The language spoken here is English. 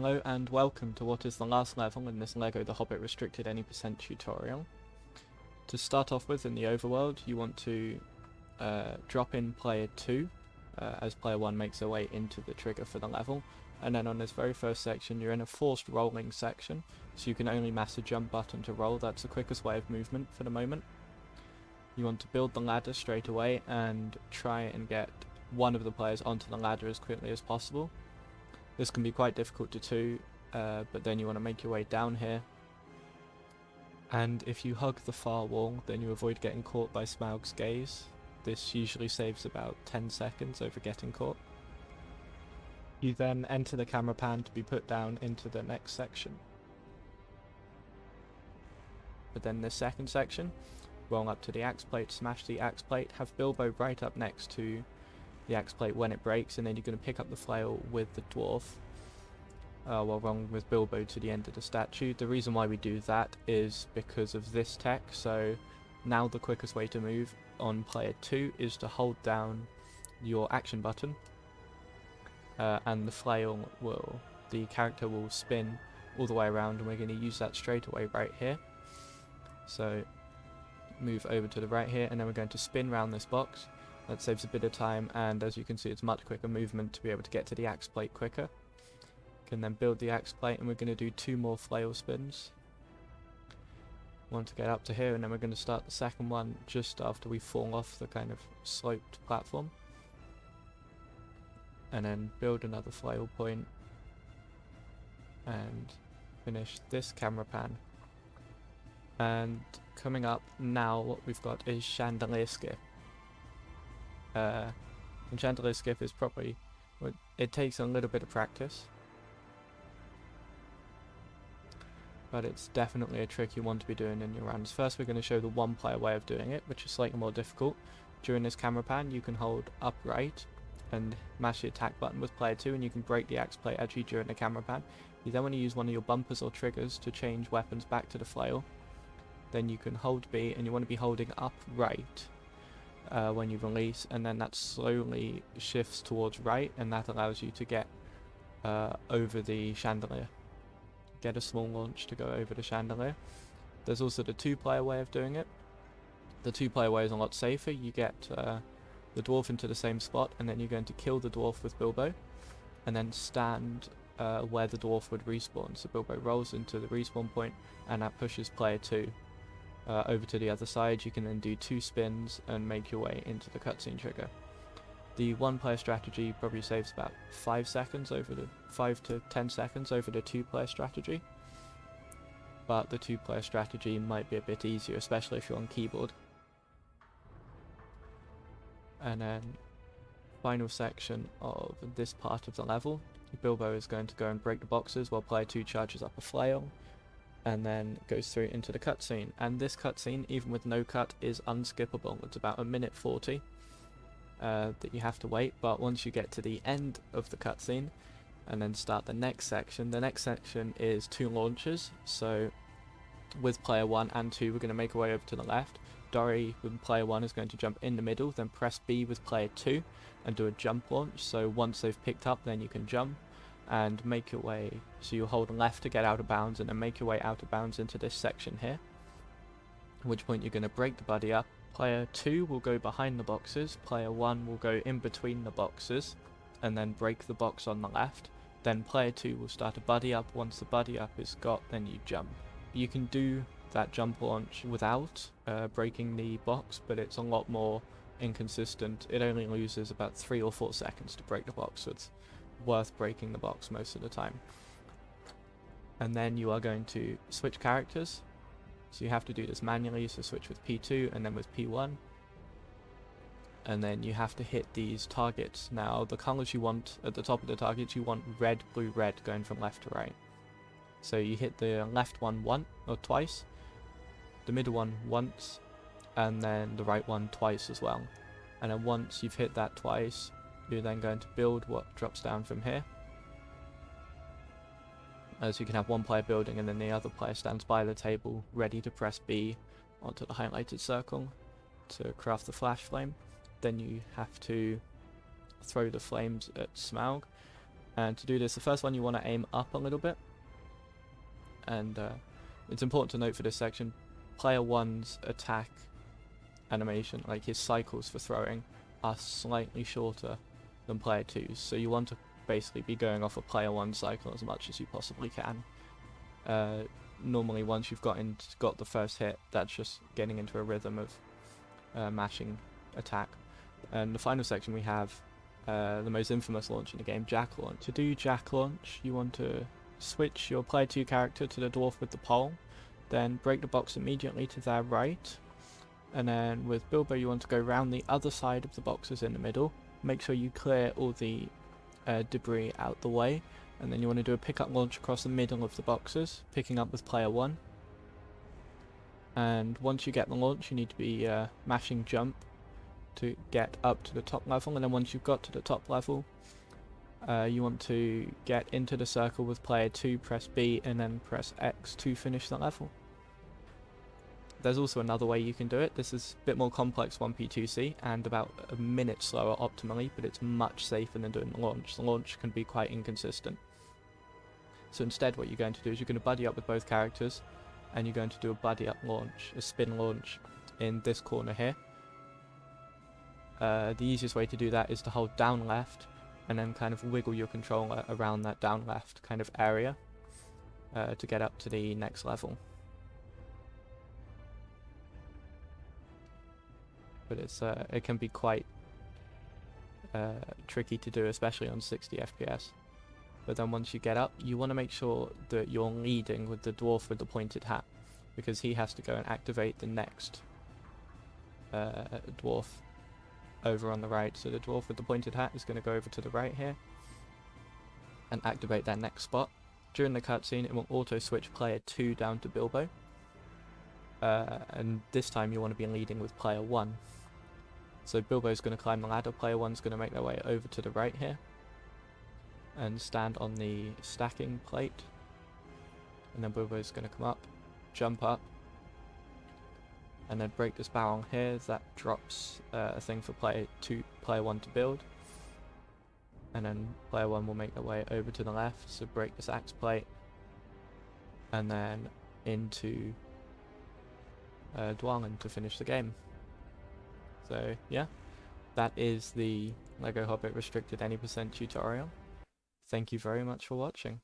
Hello and welcome to what is the last level in this LEGO The Hobbit Restricted Any Percent tutorial. To start off with, in the overworld, you want to drop in player 2 as player 1 makes their way into the trigger for the level, and then on this very first section you're in a forced rolling section, so you can only mash the jump button to roll. That's the quickest way of movement for the moment. You want to build the ladder straight away and try and get one of the players onto the ladder as quickly as possible. This can be quite difficult to do, but then you want to make your way down here. And if you hug the far wall, then you avoid getting caught by Smaug's gaze. This usually saves about 10 seconds over getting caught. You then enter the camera pan to be put down into the next section. But then this second section, roll up to the axe plate, smash the axe plate, have Bilbo right up next to the axe plate when it breaks, and then you're going to pick up the flail with the dwarf while rolling with Bilbo to the end of the statue. The reason why we do that is because of this tech. So now the quickest way to move on player 2 is to hold down your action button, and the flail the character will spin all the way around, and we're going to use that straight away right here. So move over to the right here, and then we're going to spin around this box. That saves a bit of time, and as you can see, it's much quicker movement to be able to get to the axe plate quicker. Can then build the axe plate, and we're going to do 2 more flail spins. One to get up to here, and then we're going to start the second one just after we fall off the kind of sloped platform. And then build another flail point, and finish this camera pan. And coming up now, what we've got is Chandelier skip. And Chandelier skip is probably, it takes a little bit of practice, but it's definitely a trick you want to be doing in your runs. First we're going to show the one player way of doing it, which is slightly more difficult. During this camera pan you can hold upright and mash the attack button with player 2, and you can break the axe plate actually during the camera pan. You then want to use one of your bumpers or triggers to change weapons back to the flail. Then you can hold B, and you want to be holding upright when you release, and then that slowly shifts towards right, and that allows you to get over the chandelier. Get a small launch to go over the chandelier. There's also the 2-player way of doing it. The 2-player way is a lot safer. You get the dwarf into the same spot, and then you're going to kill the dwarf with Bilbo, and then stand where the dwarf would respawn. So Bilbo rolls into the respawn point, and that pushes player 2 over to the other side. You can then do 2 spins and make your way into the cutscene trigger. The 1-player strategy probably saves about 5 to 10 seconds over the 2-player strategy, but the 2-player strategy might be a bit easier, especially if you're on keyboard. And then final section of this part of the level, Bilbo is going to go and break the boxes while player 2 charges up a flail, and then goes through into the cutscene. And this cutscene, even with no cut, is unskippable. It's about 1:40 that you have to wait, but once you get to the end of the cutscene and then start the next section is 2 launches. So with player 1 and 2 we're going to make our way over to the left. Dory with player 1 is going to jump in the middle, then press B with player 2 and do a jump launch. So once they've picked up, then you can jump and make your way, so you hold left to get out of bounds, and then make your way out of bounds into this section here, at which point you're going to break the buddy up. Player 2 will go behind the boxes, player 1 will go in between the boxes and then break the box on the left. Then player 2 will start a buddy up. Once the buddy up is got, then you jump. You can do that jump launch without breaking the box, but it's a lot more inconsistent. It only loses about 3 or 4 seconds to break the box, so it's worth breaking the box most of the time. And then you are going to switch characters, so you have to do this manually, so switch with P2 and then with P1, and then you have to hit these targets. Now the colors you want at the top of the targets, you want red, blue, red, going from left to right. So you hit the left one twice, the middle one once, and then the right one twice as well. And then once you've hit that twice, you're then going to build what drops down from here. So you can have one player building, and then the other player stands by the table ready to press B onto the highlighted circle to craft the flash flame. Then you have to throw the flames at Smaug, And to do this, the first one you want to aim up a little bit. And it's important to note for this section, player 1's attack animation, like his cycles for throwing, are slightly shorter than player 2's. So you want to basically be going off a player 1 cycle as much as you possibly can. Normally once you've got the first hit, that's just getting into a rhythm of mashing attack. And the final section we have the most infamous launch in the game, Jack Launch. To do Jack Launch, you want to switch your player 2 character to the dwarf with the pole, then break the box immediately to their right, and then with Bilbo you want to go round the other side of the boxes in the middle, make sure you clear all the debris out the way, and then you want to do a pick-up launch across the middle of the boxes, picking up with player 1. And once you get the launch, you need to be mashing jump to get up to the top level, and then once you've got to the top level, you want to get into the circle with player 2, press B, and then press X to finish the level. There's also another way you can do it. This is a bit more complex 1P2C and about a minute slower optimally, but it's much safer than doing the launch. The launch can be quite inconsistent. So instead what you're going to do is you're going to buddy up with both characters, and you're going to do a buddy up launch, a spin launch in this corner here. The easiest way to do that is to hold down left and then kind of wiggle your controller around that down left kind of area to get up to the next level. But it can be quite tricky to do, especially on 60 FPS. But then once you get up, you want to make sure that you're leading with the dwarf with the pointed hat, because he has to go and activate the next dwarf over on the right. So the dwarf with the pointed hat is going to go over to the right here and activate that next spot. During the cutscene, it will auto switch player 2 down to Bilbo, and this time you want to be leading with player 1. So Bilbo's going to climb the ladder, player 1's going to make their way over to the right here and stand on the stacking plate, and then Bilbo's going to come up, jump up, and then break this barrel here. That drops a thing for player 1 to build, and then player 1 will make their way over to the left, so break this axe plate, and then into Dwalin to finish the game. So yeah, that is the LEGO Hobbit restricted any % tutorial. Thank you very much for watching.